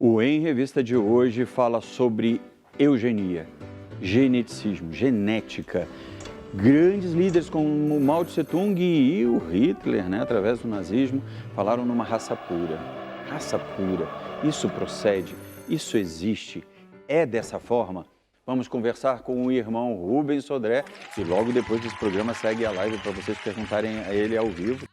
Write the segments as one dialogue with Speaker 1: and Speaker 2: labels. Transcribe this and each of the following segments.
Speaker 1: O Em Revista de hoje fala sobre eugenia, geneticismo, genética. Grandes líderes como Mao Tse Tung e o Hitler, através do nazismo, falaram numa raça pura. Raça pura, isso procede, isso existe, é dessa forma? Vamos conversar com o irmão Rubens Sodré e logo depois desse programa segue a live para vocês perguntarem a ele ao vivo.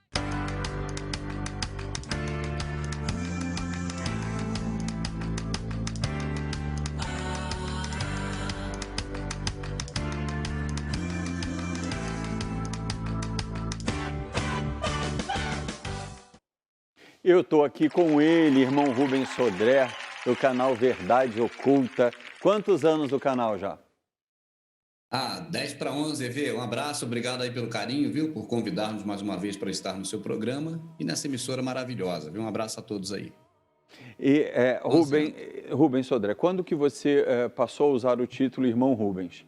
Speaker 1: Eu estou aqui com ele, irmão Rubens Sodré, do canal Verdade Oculta. Quantos anos do canal já?
Speaker 2: 10 para 11, EV. Um abraço, obrigado aí pelo carinho, viu? Por convidar-nos mais uma vez para estar no seu programa e nessa emissora maravilhosa, viu? Um abraço a todos aí.
Speaker 1: E Rubens Sodré, quando que você passou a usar o título Irmão Rubens?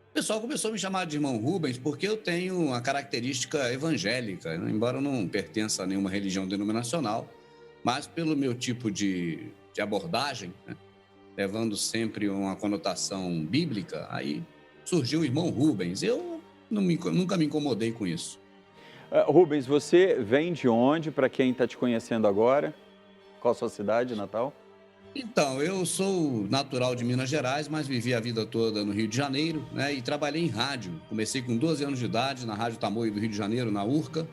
Speaker 2: O pessoal começou a me chamar de irmão Rubens porque eu tenho uma característica evangélica, né? Embora eu não pertença a nenhuma religião denominacional, mas pelo meu tipo de abordagem, né? Levando sempre uma conotação bíblica, aí surgiu o irmão Rubens. Eu nunca me incomodei com isso.
Speaker 1: Rubens, você vem de onde, para quem está te conhecendo agora? Qual a sua cidade natal?
Speaker 2: Então, eu sou natural de Minas Gerais, mas vivi a vida toda no Rio de Janeiro, né? E trabalhei em rádio. Comecei com 12 anos de idade na Rádio Tamoio do Rio de Janeiro, na Urca,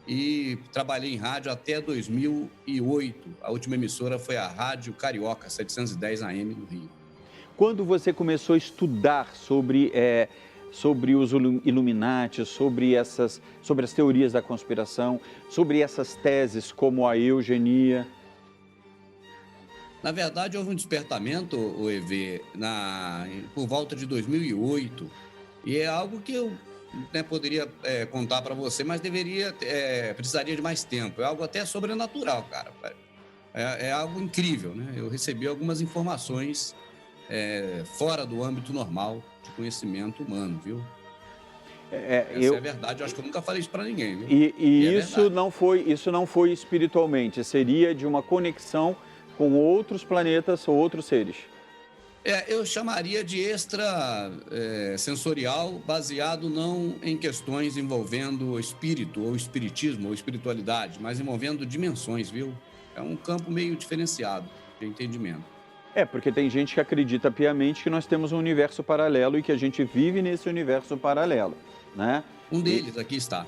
Speaker 2: e trabalhei em rádio até 2008. A última emissora foi a Rádio Carioca, 710 AM no Rio.
Speaker 1: Quando você começou a estudar sobre os Illuminati, sobre as teorias da conspiração, sobre essas teses como a eugenia?
Speaker 2: Na verdade, houve um despertamento, o EV, por volta de 2008, e é algo que eu poderia contar para você, mas precisaria de mais tempo. É algo até sobrenatural, cara. É algo incrível, né? Eu recebi algumas informações fora do âmbito normal de conhecimento humano, viu? Essa é a verdade, eu acho que eu nunca falei isso para ninguém, viu?
Speaker 1: E isso não foi espiritualmente, seria de uma conexão com outros planetas ou outros seres?
Speaker 2: Eu chamaria de extrasensorial, baseado não em questões envolvendo o espírito, ou espiritismo, ou espiritualidade, mas envolvendo dimensões, viu? É um campo meio diferenciado de entendimento.
Speaker 1: Porque tem gente que acredita piamente que nós temos um universo paralelo e que a gente vive nesse universo paralelo, né?
Speaker 2: Um deles aqui está.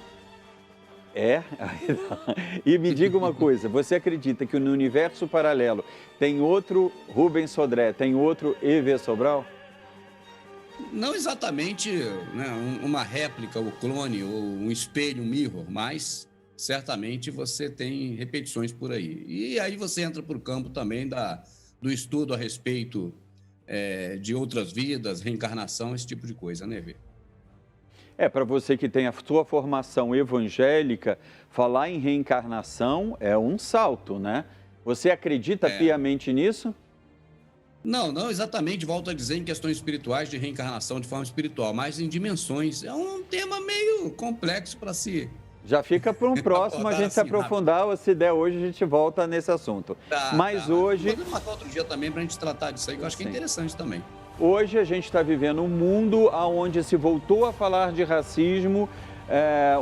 Speaker 1: E me diga uma coisa, você acredita que no universo paralelo tem outro Rubens Sodré, tem outro EV Sobral?
Speaker 2: Não exatamente, né, uma réplica, ou clone, ou um espelho, um mirror, mas certamente você tem repetições por aí. E aí você entra para o campo também do estudo a respeito de outras vidas, reencarnação, esse tipo de coisa, né, EV?
Speaker 1: Para você que tem a sua formação evangélica, falar em reencarnação é um salto, né? Você acredita piamente nisso?
Speaker 2: Não exatamente, volto a dizer, em questões espirituais de reencarnação de forma espiritual, mas em dimensões. É um tema meio complexo para se...
Speaker 1: Já fica para um próximo a gente se aprofundar, ou se der hoje a gente volta nesse assunto. Hoje...
Speaker 2: Podemos marcar outro dia também para a gente tratar disso aí, que eu acho que é interessante também.
Speaker 1: Hoje a gente está vivendo um mundo onde se voltou a falar de racismo,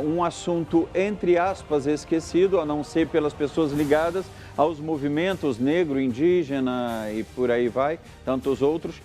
Speaker 1: um assunto, entre aspas, esquecido, a não ser pelas pessoas ligadas aos movimentos negro, indígena e por aí vai, tantos outros.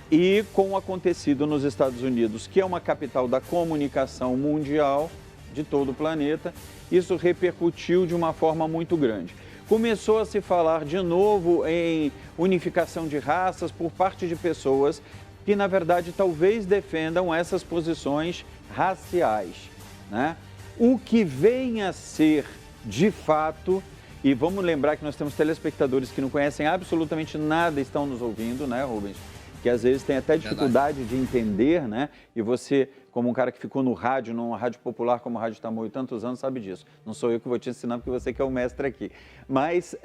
Speaker 1: E com o acontecido nos Estados Unidos, que é uma capital da comunicação mundial de todo o planeta, isso repercutiu de uma forma muito grande. Começou a se falar de novo em unificação de raças por parte de pessoas que, na verdade, talvez defendam essas posições raciais, né? O que vem a ser, de fato, e vamos lembrar que nós temos telespectadores que não conhecem absolutamente nada, estão nos ouvindo, né, Rubens? Que às vezes tem até dificuldade de entender, né? E você, como um cara que ficou no rádio, numa rádio popular como a Rádio Tamoio tantos anos, sabe disso. Não sou eu que vou te ensinar, porque você que é o mestre aqui. Mas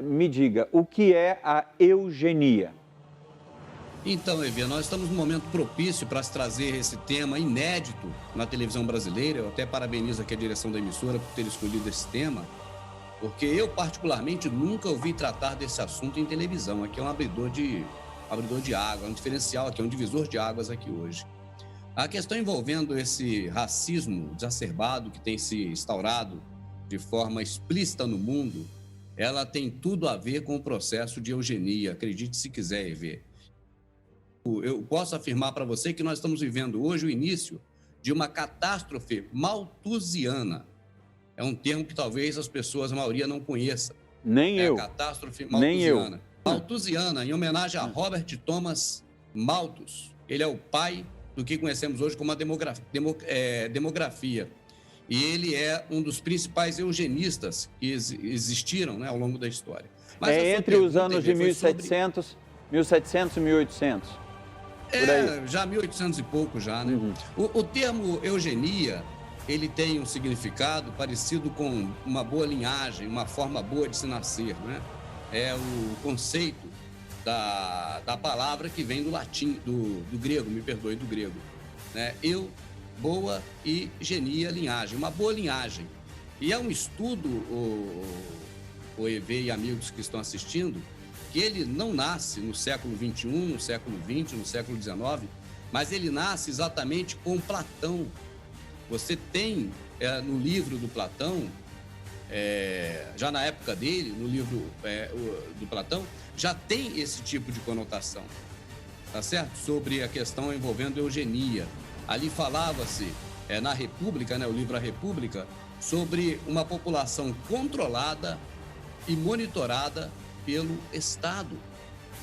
Speaker 1: me diga, o que é a eugenia?
Speaker 2: Então, Evê, nós estamos num momento propício para se trazer esse tema inédito na televisão brasileira. Eu até parabenizo aqui a direção da emissora por ter escolhido esse tema. porque eu, particularmente, nunca ouvi tratar desse assunto em televisão. Aqui é um abridor de água, um diferencial aqui, um divisor de águas aqui hoje. A questão envolvendo esse racismo exacerbado que tem se instaurado de forma explícita no mundo, ela tem tudo a ver com o processo de eugenia, acredite se quiser ver. Eu posso afirmar para você que nós estamos vivendo hoje o início de uma catástrofe malthusiana. É um termo que talvez as pessoas, a maioria, não conheça.
Speaker 1: Nem eu.
Speaker 2: Catástrofe
Speaker 1: Nem eu.
Speaker 2: malthusiana. Malthusiana, em homenagem a Robert Thomas Malthus. Ele é o pai do que conhecemos hoje como a demografia. E ele é um dos principais eugenistas que existiram, né, ao longo da história.
Speaker 1: Mas entre os anos de 1700 e 1800.
Speaker 2: Já 1800 e pouco já, né?
Speaker 1: Uhum.
Speaker 2: O termo eugenia, ele tem um significado parecido com uma boa linhagem, uma forma boa de se nascer, né? É o conceito da palavra que vem do latim, do grego, me perdoe, do grego, né? Boa, e genia, linhagem, uma boa linhagem. E é um estudo, o EV e amigos que estão assistindo, que ele não nasce no século XXI, no século XX, no século XIX, mas ele nasce exatamente com Platão. Você tem no livro do Platão, já na época dele, no livro do Platão, já tem esse tipo de conotação, tá certo? Sobre a questão envolvendo eugenia. Ali falava-se, na República, né, o livro A República, sobre uma população controlada e monitorada pelo Estado,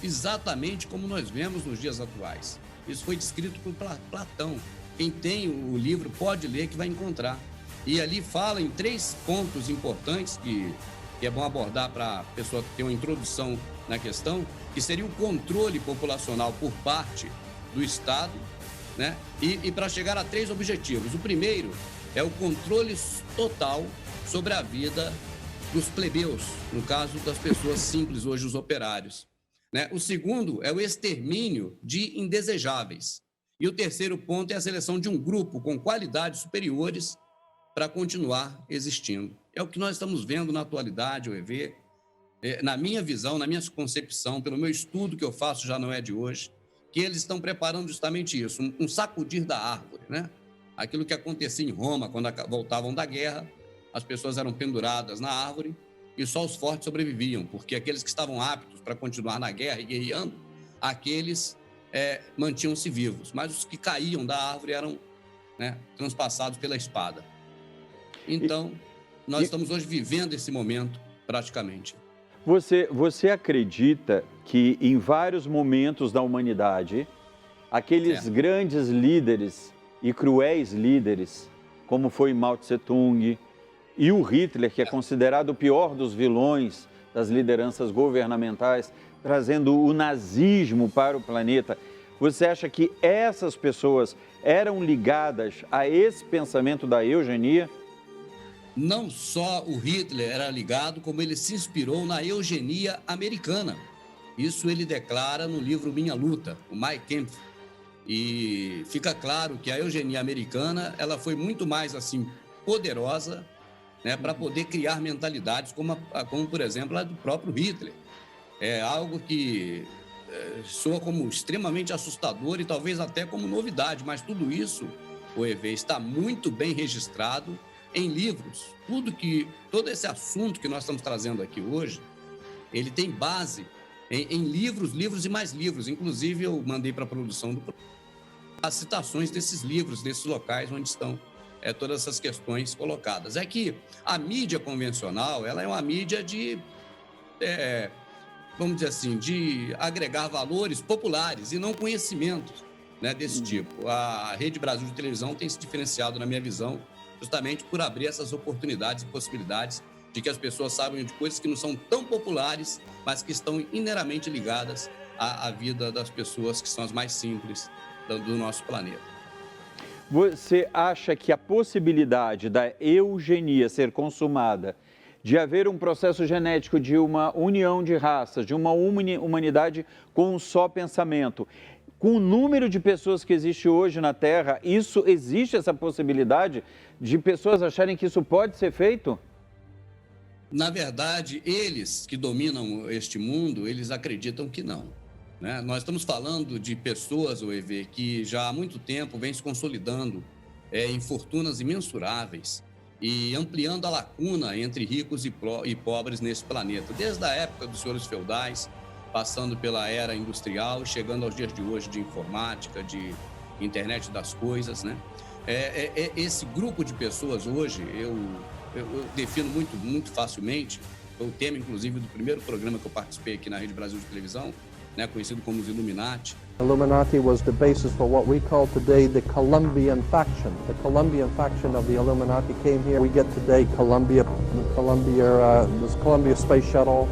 Speaker 2: exatamente como nós vemos nos dias atuais. Isso foi descrito por Platão. Quem tem o livro pode ler que vai encontrar. E ali fala em 3 pontos importantes que é bom abordar para a pessoa ter uma introdução na questão, que seria o controle populacional por parte do Estado, né? E para chegar a 3 objetivos. O primeiro é o controle total sobre a vida dos plebeus, no caso das pessoas simples, hoje os operários, né? O segundo é o extermínio de indesejáveis. E o terceiro ponto é a seleção de um grupo com qualidades superiores para continuar existindo. É o que nós estamos vendo na atualidade, o EV, na minha visão, na minha concepção, pelo meu estudo que eu faço, já não é de hoje, que eles estão preparando justamente isso, um sacudir da árvore, né? Aquilo que acontecia em Roma, quando voltavam da guerra, as pessoas eram penduradas na árvore e só os fortes sobreviviam, porque aqueles que estavam aptos para continuar na guerra e guerreando, aqueles mantinham-se vivos, mas os que caíam da árvore eram, né, transpassados pela espada. Então, nós estamos hoje vivendo esse momento, praticamente.
Speaker 1: Você acredita que em vários momentos da humanidade, aqueles grandes líderes e cruéis líderes, como foi Mao Tse-tung e o Hitler, que é considerado o pior dos vilões das lideranças governamentais, trazendo o nazismo para o planeta, você acha que essas pessoas eram ligadas a esse pensamento da eugenia?
Speaker 2: Não só o Hitler era ligado, como ele se inspirou na eugenia americana. Isso ele declara no livro Minha Luta, o Mein Kampf. E fica claro que a eugenia americana, ela foi muito mais assim poderosa, né, para poder criar mentalidades como, por exemplo, a do próprio Hitler. É algo que soa como extremamente assustador e talvez até como novidade, mas tudo isso, o EV, está muito bem registrado em livros. Todo esse assunto que nós estamos trazendo aqui hoje, ele tem base em livros e mais livros. Inclusive, eu mandei para a produção as citações desses livros, desses locais onde estão todas essas questões colocadas. É que a mídia convencional, ela é uma mídia de, vamos dizer assim, de agregar valores populares e não conhecimentos, né, desse tipo. A Rede Brasil de televisão tem se diferenciado, na minha visão, justamente por abrir essas oportunidades e possibilidades de que as pessoas saibam de coisas que não são tão populares, mas que estão inteiramente ligadas à vida das pessoas que são as mais simples do nosso planeta.
Speaker 1: Você acha que a possibilidade da eugenia ser consumada, de haver um processo genético de uma união de raças, de uma humanidade com um só pensamento, com o número de pessoas que existe hoje na Terra, existe essa possibilidade de pessoas acharem que isso pode ser feito?
Speaker 2: Na verdade, eles que dominam este mundo, eles acreditam que não, né? Nós estamos falando de pessoas, o EV, que já há muito tempo vem se consolidando em fortunas imensuráveis e ampliando a lacuna entre ricos e pobres nesse planeta, desde a época dos senhores feudais, passando pela era industrial, chegando aos dias de hoje de informática, de internet das coisas, né? Esse grupo de pessoas hoje, eu defino muito facilmente, foi o tema, inclusive, do primeiro programa que eu participei aqui na Rede Brasil de Televisão, né, conhecido como os Illuminati.
Speaker 3: Illuminati was the basis for what we call today the Colombian faction. The Colombian faction of the Illuminati came here. We get today Columbia Space Shuttle,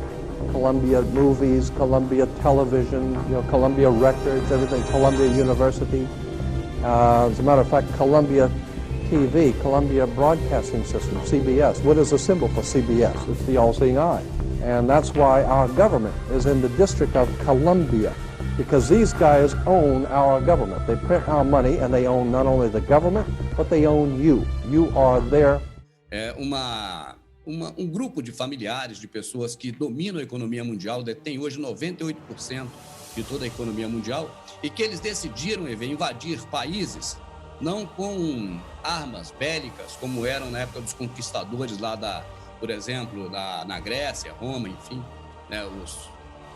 Speaker 3: Columbia Movies, Columbia Television, Columbia Records, everything, Columbia University. As a matter of fact, Columbia TV, Columbia Broadcasting System, CBS. What is the symbol for CBS? It's the all-seeing eye. And that's why our government is in the District of Columbia, because these guys own our government. They print our money, and they own not only the government, but they own you. You are their...
Speaker 2: Um grupo de familiares, de pessoas que dominam a economia mundial, detém hoje 98% de toda a economia mundial, e que eles decidiram invadir países não com armas bélicas, como eram na época dos conquistadores lá por exemplo, na Grécia, Roma, enfim, né,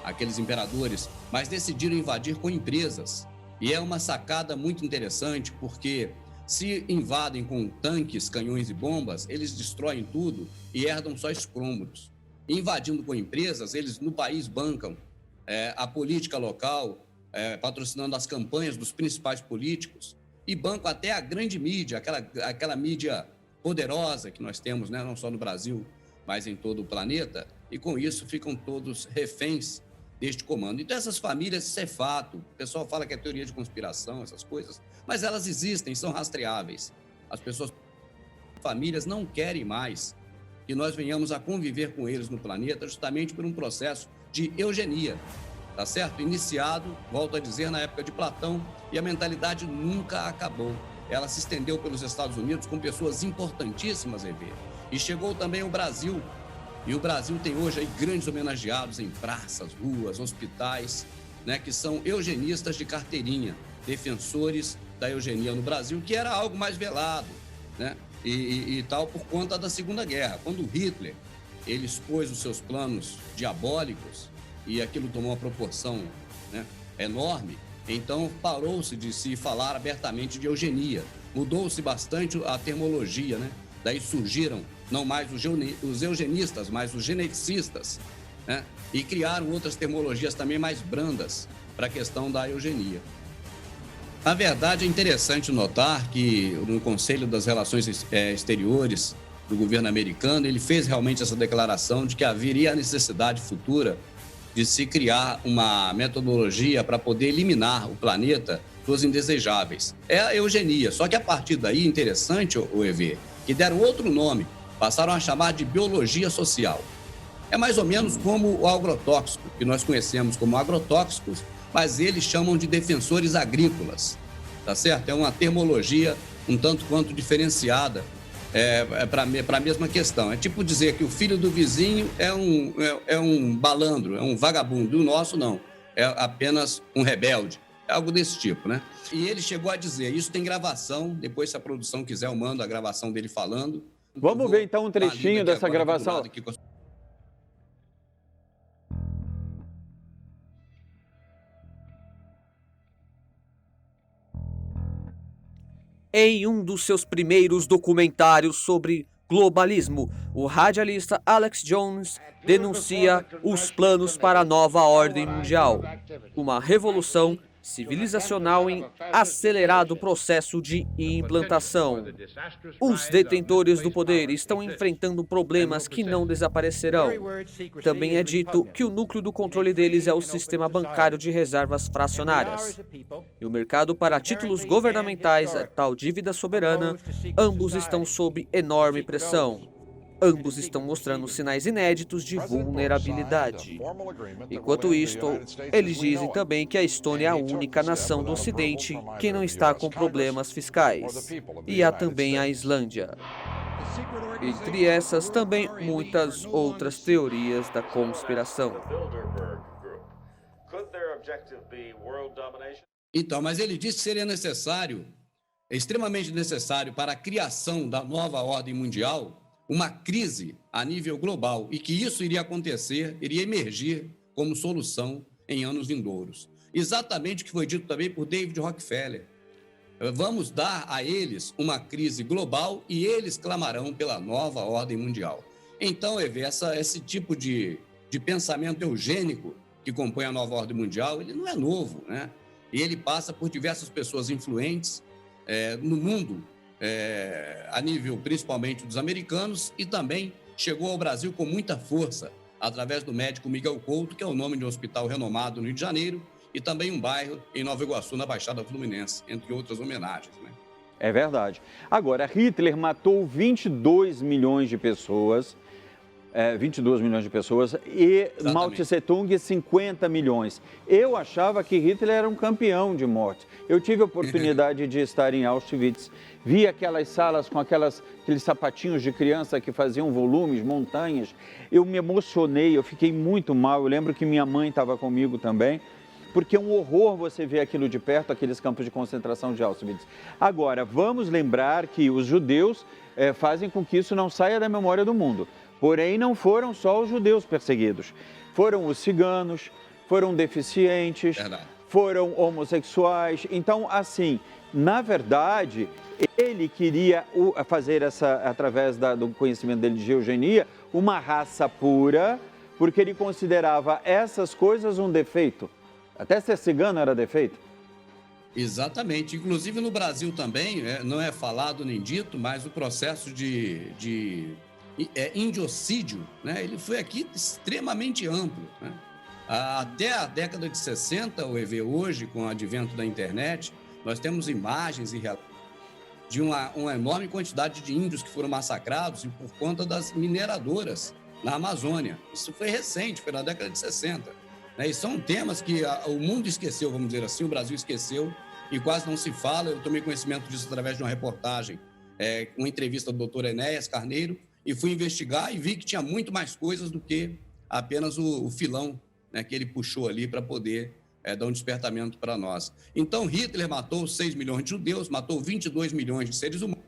Speaker 2: aqueles imperadores, mas decidiram invadir com empresas. E é uma sacada muito interessante, porque se invadem com tanques, canhões e bombas, eles destroem tudo e herdam só escombros. Invadindo com empresas, eles no país bancam a política local, patrocinando as campanhas dos principais políticos, e bancam até a grande mídia, aquela mídia poderosa que nós temos, né, não só no Brasil, mas em todo o planeta, e com isso ficam todos reféns deste comando. Então essas famílias, isso é fato. O pessoal fala que é teoria de conspiração, essas coisas, mas elas existem, são rastreáveis. As famílias não querem mais que nós venhamos a conviver com eles no planeta, justamente por um processo de eugenia, tá certo? Iniciado, volto a dizer, na época de Platão, e a mentalidade nunca acabou. Ela se estendeu pelos Estados Unidos com pessoas importantíssimas, e chegou também ao Brasil. E o Brasil tem hoje aí grandes homenageados em praças, ruas, hospitais, né, que são eugenistas de carteirinha, defensores da eugenia no Brasil, que era algo mais velado, né, e tal, por conta da Segunda Guerra. Quando Hitler ele expôs os seus planos diabólicos, e aquilo tomou uma proporção, né, enorme, então parou-se de se falar abertamente de eugenia. Mudou-se bastante a termologia, né? Daí surgiram não mais os eugenistas, mas os geneticistas, né? E criaram outras termologias também mais brandas para a questão da eugenia. Na verdade, é interessante notar que no Conselho das Relações Exteriores do governo americano, ele fez realmente essa declaração de que haveria a necessidade futura de se criar uma metodologia para poder eliminar o planeta dos indesejáveis. É a eugenia, só que a partir daí, interessante, o EV, que deram outro nome, passaram a chamar de biologia social. É mais ou menos como o agrotóxico, que nós conhecemos como agrotóxicos, mas eles chamam de defensores agrícolas, tá certo? É uma termologia um tanto quanto diferenciada para a mesma questão. É tipo dizer que o filho do vizinho é um balandro, é um vagabundo. O nosso não, é apenas um rebelde. É algo desse tipo, né? E ele chegou a dizer, isso tem gravação, depois se a produção quiser eu mando a gravação dele falando.
Speaker 1: Vamos ver então um trechinho dessa gravação.
Speaker 4: Em um dos seus primeiros documentários sobre globalismo, o radialista Alex Jones denuncia os planos para a nova ordem mundial, uma revolução civilizacional em acelerado processo de implantação. Os detentores do poder estão enfrentando problemas que não desaparecerão. Também é dito que o núcleo do controle deles é o sistema bancário de reservas fracionárias. E o mercado para títulos governamentais, a tal dívida soberana, ambos estão sob enorme pressão. Ambos estão mostrando sinais inéditos de vulnerabilidade. Enquanto isto, eles dizem também que a Estônia é a única nação do Ocidente que não está com problemas fiscais. E há também a Islândia. Entre essas, também muitas outras teorias da conspiração.
Speaker 2: Então, mas ele disse que seria extremamente necessário para a criação da nova ordem mundial, uma crise a nível global e que isso iria acontecer, iria emergir como solução em anos vindouros. Exatamente o que foi dito também por David Rockefeller. Vamos dar a eles uma crise global e eles clamarão pela nova ordem mundial. Então, esse tipo de pensamento eugênico que compõe a nova ordem mundial, ele não é novo, né? E ele passa por diversas pessoas influentes no mundo, a nível principalmente dos americanos, e também chegou ao Brasil com muita força, através do médico Miguel Couto, que é o nome de um hospital renomado no Rio de Janeiro, e também um bairro em Nova Iguaçu, na Baixada Fluminense, entre outras homenagens, né?
Speaker 1: É verdade. Agora, Hitler matou 22 milhões de pessoas, 22 milhões de pessoas, e
Speaker 2: Exatamente.
Speaker 1: Mao Tse-tung 50 milhões. Eu achava que Hitler era um campeão de morte. Eu tive a oportunidade de estar em Auschwitz, vi aquelas salas com aqueles sapatinhos de criança que faziam volumes, montanhas. Eu me emocionei, eu fiquei muito mal. Eu lembro que minha mãe estava comigo também, porque é um horror você ver aquilo de perto, aqueles campos de concentração de Auschwitz. Agora, vamos lembrar que os judeus fazem com que isso não saia da memória do mundo. Porém, não foram só os judeus perseguidos. Foram os ciganos, foram deficientes,
Speaker 2: Verdade.
Speaker 1: foram homossexuais. Então, assim, na verdade, ele queria fazer através do conhecimento dele de eugenia, uma raça pura, porque ele considerava essas coisas um defeito. Até ser cigano era defeito.
Speaker 2: Exatamente. Inclusive no Brasil também, não é falado nem dito, mas o processo de indiocídio, né, ele foi aqui extremamente amplo, né? Até a década de 60, o EV hoje, com o advento da internet, nós temos imagens e relatos de uma enorme quantidade de índios que foram massacrados por conta das mineradoras na Amazônia. Isso foi recente, foi na década de 60. Né? E são temas que o mundo esqueceu, vamos dizer assim, o Brasil esqueceu e quase não se fala. Eu tomei conhecimento disso através de uma reportagem, uma entrevista do Dr. Enéas Carneiro, e fui investigar e vi que tinha muito mais coisas do que apenas o filão, né, que ele puxou ali para poder dar um despertamento para nós. Então, Hitler matou 6 milhões de judeus, matou 22 milhões de seres humanos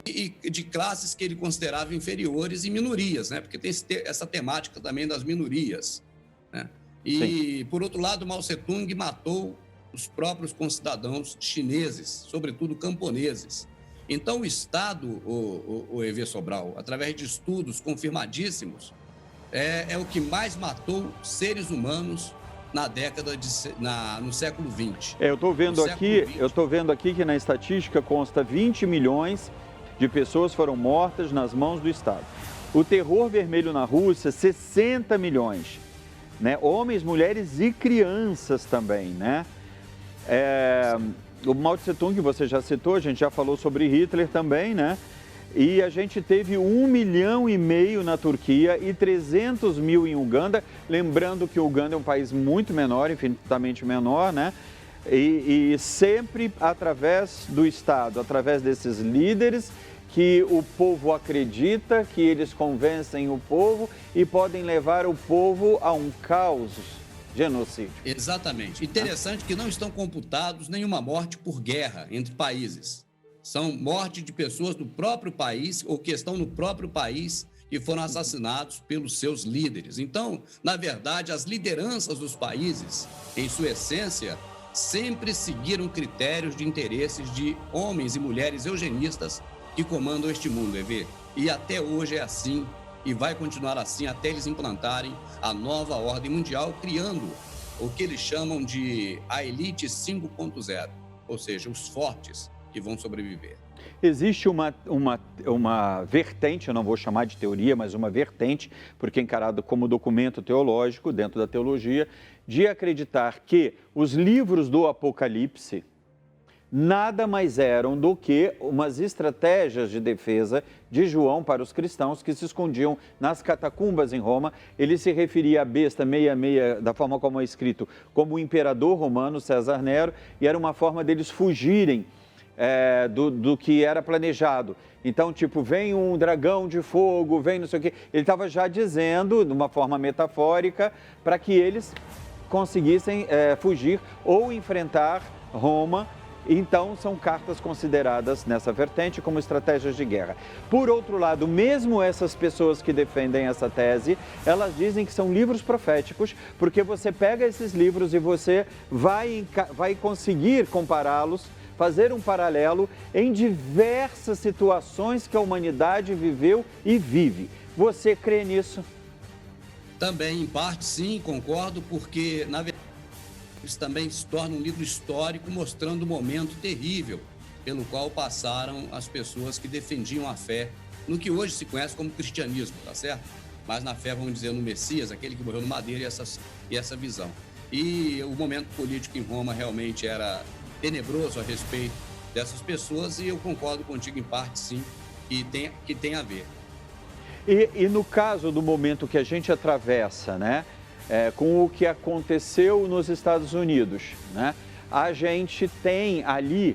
Speaker 2: e de classes que ele considerava inferiores e minorias, né, porque tem essa temática também das minorias, né? E, sim, por outro lado, Mao Tse-tung matou os próprios concidadãos chineses, sobretudo camponeses. Então, o Estado, o EV Sobral, através de estudos confirmadíssimos, é o que mais matou seres humanos na década no século XX.
Speaker 1: Eu estou vendo aqui que na estatística consta 20 milhões de pessoas foram mortas nas mãos do Estado. O terror vermelho na Rússia, 60 milhões. Né? Homens, mulheres e crianças também, né? O Mao Tse-tung, você já citou, a gente já falou sobre Hitler também, né? E a gente teve 1,5 milhão na Turquia e 300 mil em Uganda. Lembrando que o Uganda é um país muito menor, infinitamente menor, né? E sempre através do Estado, através desses líderes que o povo acredita, que eles convencem o povo e podem levar o povo a um caos. Genocídio.
Speaker 2: Exatamente. Interessante que não estão computados nenhuma morte por guerra entre países. São mortes de pessoas do próprio país ou que estão no próprio país e foram assassinados pelos seus líderes. Então, na verdade, as lideranças dos países, em sua essência, sempre seguiram critérios de interesses de homens e mulheres eugenistas que comandam este mundo, EV. E até hoje é assim. E vai continuar assim até eles implantarem a nova ordem mundial, criando o que eles chamam de a elite 5.0, ou seja, os fortes que vão sobreviver.
Speaker 1: Existe uma vertente, eu não vou chamar de teoria, mas uma vertente, porque é encarado como documento teológico dentro da teologia, de acreditar que os livros do Apocalipse nada mais eram do que umas estratégias de defesa de João para os cristãos que se escondiam nas catacumbas em Roma. Ele se referia à besta 66, da forma como é escrito, como o imperador romano César Nero, e era uma forma deles fugirem do que era planejado. Então, tipo, vem um dragão de fogo, vem não sei o quê. Ele estava já dizendo, de uma forma metafórica, para que eles conseguissem fugir ou enfrentar Roma. Então, são cartas consideradas nessa vertente como estratégias de guerra. Por outro lado, mesmo essas pessoas que defendem essa tese, elas dizem que são livros proféticos, porque você pega esses livros e você vai conseguir compará-los, fazer um paralelo em diversas situações que a humanidade viveu e vive. Você crê nisso?
Speaker 2: Também, em parte, sim, concordo, porque, na verdade, isso também se torna um livro histórico mostrando o momento terrível pelo qual passaram as pessoas que defendiam a fé no que hoje se conhece como cristianismo, tá certo? Mas na fé, vamos dizer, no Messias, aquele que morreu no madeiro e essa visão. E o momento político em Roma realmente era tenebroso a respeito dessas pessoas e eu concordo contigo em parte, sim, que tem a ver.
Speaker 1: E no caso do momento que a gente atravessa, né? Com o que aconteceu nos Estados Unidos, né? A gente tem ali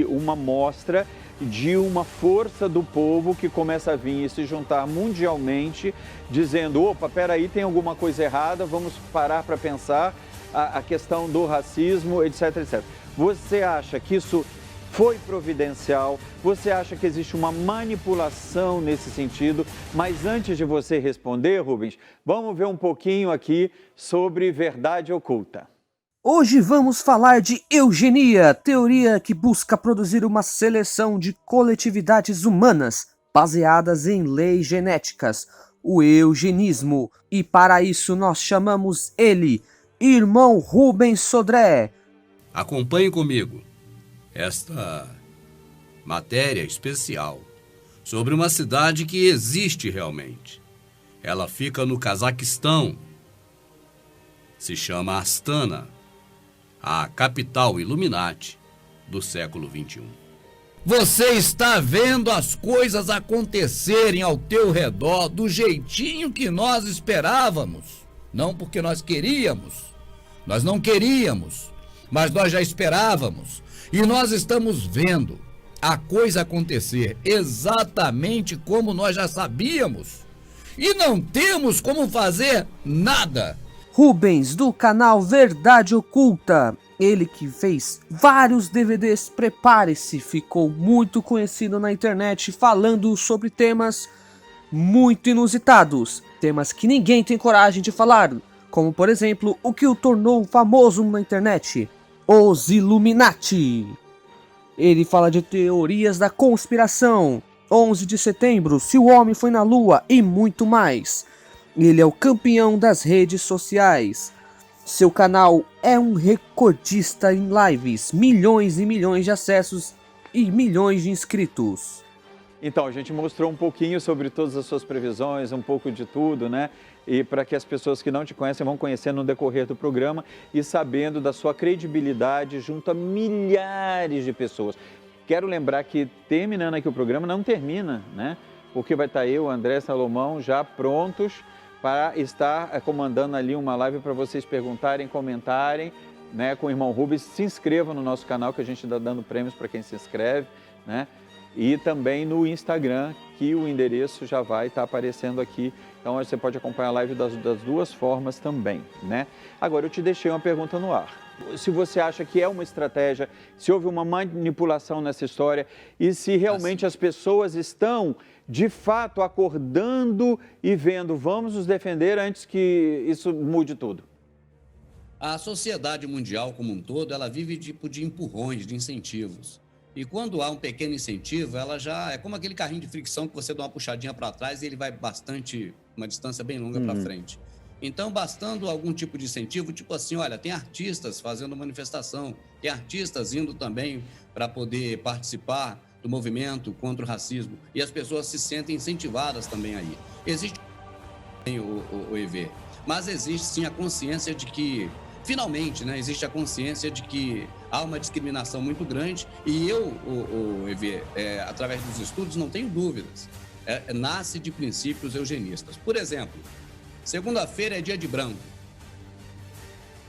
Speaker 1: uma mostra de uma força do povo que começa a vir e se juntar mundialmente, dizendo, opa, peraí, tem alguma coisa errada, vamos parar para pensar a questão do racismo, etc, etc. Você acha que isso foi providencial? Você acha que existe uma manipulação nesse sentido? Mas antes de você responder, Rubens, vamos ver um pouquinho aqui sobre verdade oculta.
Speaker 4: Hoje vamos falar de eugenia, teoria que busca produzir uma seleção de coletividades humanas baseadas em leis genéticas, o eugenismo. E para isso nós chamamos ele, irmão Rubens Sodré.
Speaker 2: Acompanhe comigo esta matéria especial sobre uma cidade que existe realmente. Ela fica no Cazaquistão. Se chama Astana, a capital Illuminati do século XXI. Você está vendo as coisas acontecerem ao teu redor do jeitinho que nós esperávamos. Não porque nós queríamos, nós não queríamos, mas nós já esperávamos. E nós estamos vendo a coisa acontecer exatamente como nós já sabíamos. E não temos como fazer nada.
Speaker 4: Rubens, do canal Verdade Oculta. Ele que fez vários DVDs, prepare-se, ficou muito conhecido na internet falando sobre temas muito inusitados. Temas que ninguém tem coragem de falar. Como, por exemplo, o que o tornou famoso na internet. Os Illuminati. Ele fala de teorias da conspiração, 11 de setembro, se o homem foi na lua e muito mais. Ele é o campeão das redes sociais. Seu canal é um recordista em lives, milhões e milhões de acessos e milhões de inscritos.
Speaker 1: Então, a gente mostrou um pouquinho sobre todas as suas previsões, um pouco de tudo, né? E para que as pessoas que não te conhecem vão conhecer no decorrer do programa e sabendo da sua credibilidade junto a milhares de pessoas. Quero lembrar que, terminando aqui o programa, não termina, né? Porque vai estar eu, André, Salomão, já prontos para estar comandando ali uma live para vocês perguntarem, comentarem, né? Com o irmão Rubens. Se inscrevam no nosso canal, que a gente está dando prêmios para quem se inscreve, né? E também no Instagram, que o endereço já vai estar aparecendo aqui. Então, você pode acompanhar a live das duas formas também, né? Agora, eu te deixei uma pergunta no ar. Se você acha que é uma estratégia, se houve uma manipulação nessa história e se realmente as pessoas estão, de fato, acordando e vendo, vamos nos defender antes que isso mude tudo.
Speaker 2: A sociedade mundial como um todo, ela vive tipo de empurrões, de incentivos. E quando há um pequeno incentivo, ela já é como aquele carrinho de fricção que você dá uma puxadinha para trás e ele vai uma distância bem longa para frente. Então, bastando algum tipo de incentivo, tipo assim, olha, tem artistas fazendo manifestação, tem artistas indo também para poder participar do movimento contra o racismo e as pessoas se sentem incentivadas também aí. Existe o EV, mas existe sim a consciência de que finalmente, né, existe a consciência de que há uma discriminação muito grande e eu, o EV, através dos estudos, não tenho dúvidas, nasce de princípios eugenistas. Por exemplo, segunda-feira é dia de branco.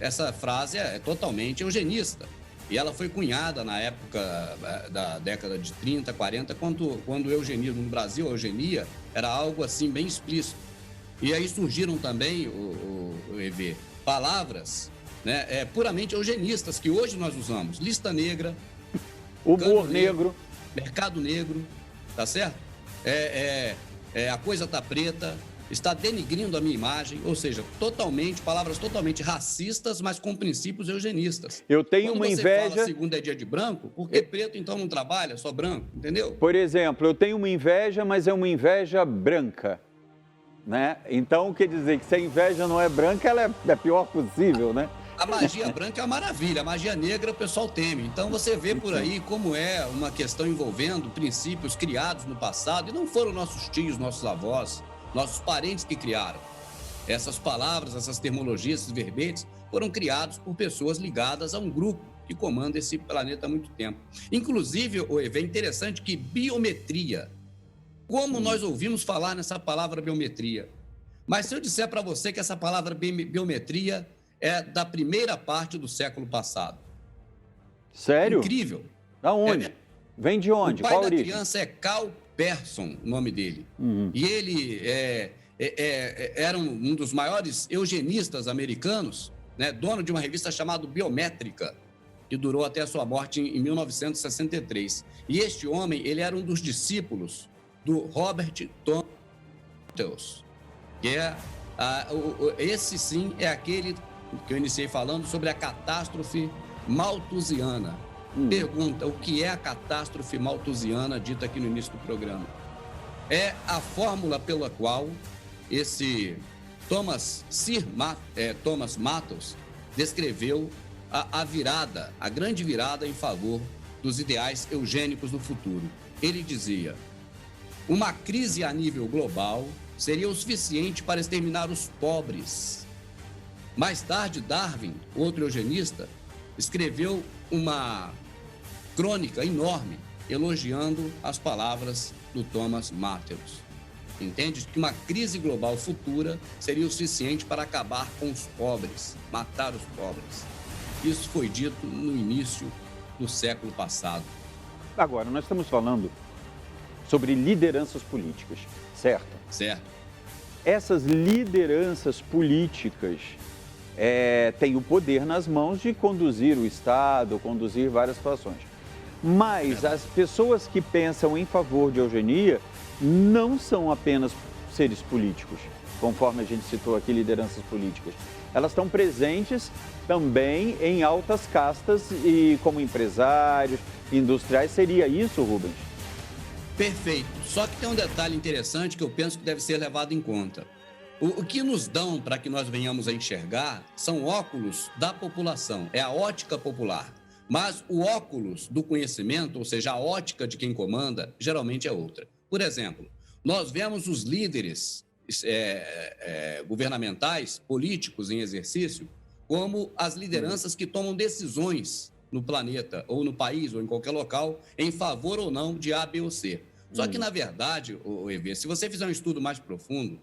Speaker 2: Essa frase é totalmente eugenista. E ela foi cunhada na época da década de 30, 40, quando o eugenismo no Brasil, a eugenia, era algo assim bem explícito. E aí surgiram também, o EV, palavras, né, puramente eugenistas, que hoje nós usamos. Lista negra,
Speaker 1: humor negro,
Speaker 2: mercado negro, tá certo? A coisa tá preta, está denigrindo a minha imagem, ou seja, palavras totalmente racistas, mas com princípios eugenistas.
Speaker 1: Eu tenho
Speaker 2: Quando
Speaker 1: uma
Speaker 2: você
Speaker 1: inveja...
Speaker 2: fala segunda é dia de branco, porque preto então não trabalha, só branco, entendeu?
Speaker 1: Por exemplo, eu tenho uma inveja, mas é uma inveja branca, né? Então, quer dizer que se a inveja não é branca, ela é a pior possível, né?
Speaker 2: A magia branca é uma maravilha, a magia negra o pessoal teme. Então você vê por aí como é uma questão envolvendo princípios criados no passado, e não foram nossos tios, nossos avós, nossos parentes que criaram. Essas palavras, essas terminologias, esses verbetes foram criados por pessoas ligadas a um grupo que comanda esse planeta há muito tempo. Inclusive, é interessante que biometria, como nós ouvimos falar nessa palavra biometria, mas se eu disser para você que essa palavra biometria é da primeira parte do século passado.
Speaker 1: Sério?
Speaker 2: Incrível.
Speaker 1: Da onde? Vem de onde?
Speaker 2: O pai
Speaker 1: Qual
Speaker 2: da
Speaker 1: origem?
Speaker 2: criança é Carl Persson, o nome dele. E ele era um dos maiores eugenistas americanos, né, dono de uma revista chamada Biométrica, que durou até a sua morte em 1963. E este homem, ele era um dos discípulos do Robert Thomas, que esse sim é aquele que eu iniciei falando sobre a catástrofe malthusiana. Pergunta, o que é a catástrofe malthusiana dita aqui no início do programa? É a fórmula pela qual esse Thomas Malthus descreveu a grande virada em favor dos ideais eugênicos no futuro. Ele dizia: uma crise a nível global seria o suficiente para exterminar os pobres. Mais tarde, Darwin, outro eugenista, escreveu uma crônica enorme elogiando as palavras do Thomas Malthus. Entende? Que uma crise global futura seria o suficiente para acabar com os pobres, matar os pobres. Isso foi dito no início do século passado.
Speaker 1: Agora, nós estamos falando sobre lideranças políticas, certo?
Speaker 2: Certo.
Speaker 1: Essas lideranças políticas têm o poder nas mãos de conduzir o Estado, conduzir várias situações. Mas as pessoas que pensam em favor de eugenia não são apenas seres políticos, conforme a gente citou aqui, lideranças políticas. Elas estão presentes também em altas castas e como empresários, industriais. Seria isso, Rubens?
Speaker 2: Perfeito. Só que tem um detalhe interessante que eu penso que deve ser levado em conta. O que nos dão para que nós venhamos a enxergar são óculos da população, é a ótica popular. Mas o óculos do conhecimento, ou seja, a ótica de quem comanda, geralmente é outra. Por exemplo, nós vemos os líderes governamentais, políticos em exercício, como as lideranças que tomam decisões no planeta, ou no país, ou em qualquer local, em favor ou não de A, B ou C. Só que, na verdade, EV, se você fizer um estudo mais profundo,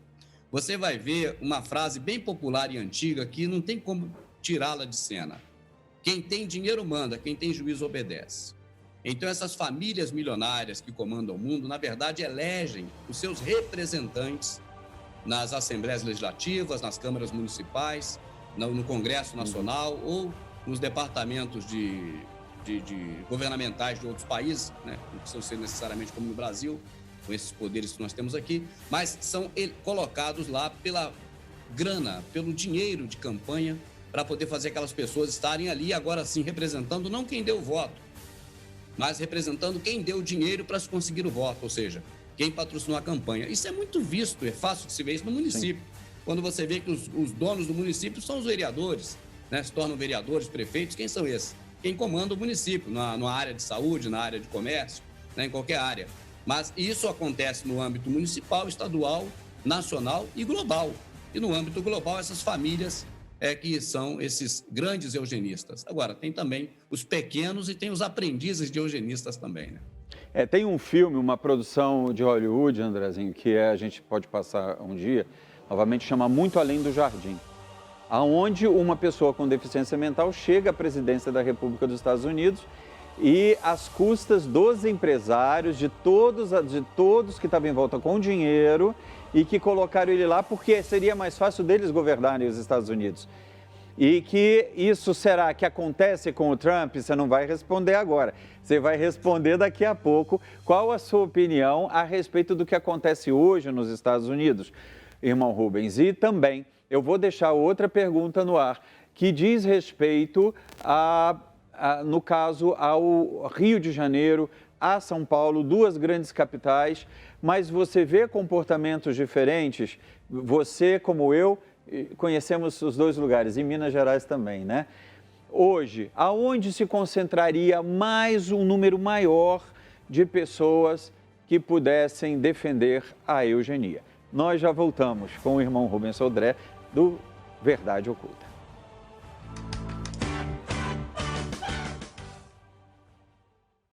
Speaker 2: você vai ver uma frase bem popular e antiga que não tem como tirá-la de cena. Quem tem dinheiro manda, quem tem juízo obedece. Então, essas famílias milionárias que comandam o mundo, na verdade, elegem os seus representantes nas assembleias legislativas, nas câmaras municipais, no Congresso Nacional ou nos departamentos governamentais de outros países, né? Não precisam ser necessariamente como no Brasil, com esses poderes que nós temos aqui, mas são colocados lá pela grana, pelo dinheiro de campanha, para poder fazer aquelas pessoas estarem ali, agora sim, representando não quem deu o voto, mas representando quem deu o dinheiro para se conseguir o voto, ou seja, quem patrocinou a campanha. Isso é muito visto, é fácil de se ver isso no município. Sim. Quando você vê que os donos do município são os vereadores, né? Se tornam vereadores, prefeitos, quem são esses? Quem comanda o município, na área de saúde, na área de comércio, né? Em qualquer área. Mas isso acontece no âmbito municipal, estadual, nacional e global. E no âmbito global, essas famílias que são esses grandes eugenistas. Agora, tem também os pequenos e tem os aprendizes de eugenistas também, né?
Speaker 1: Tem um filme, uma produção de Hollywood, Andrezinho, que a gente pode passar um dia, novamente chama Muito Além do Jardim, aonde uma pessoa com deficiência mental chega à presidência da República dos Estados Unidos e às custas dos empresários, de todos que estavam em volta com dinheiro e que colocaram ele lá porque seria mais fácil deles governarem os Estados Unidos. E que isso será que acontece com o Trump? Você não vai responder agora, você vai responder daqui a pouco. Qual a sua opinião a respeito do que acontece hoje nos Estados Unidos, irmão Rubens? E também eu vou deixar outra pergunta no ar, que diz respeito no caso, ao Rio de Janeiro, a São Paulo, duas grandes capitais, mas você vê comportamentos diferentes. Você, como eu, conhecemos os dois lugares, em Minas Gerais também, né? Hoje, aonde se concentraria mais um número maior de pessoas que pudessem defender a eugenia? Nós já voltamos com o irmão Rubens Sodré, do Verdade Oculta.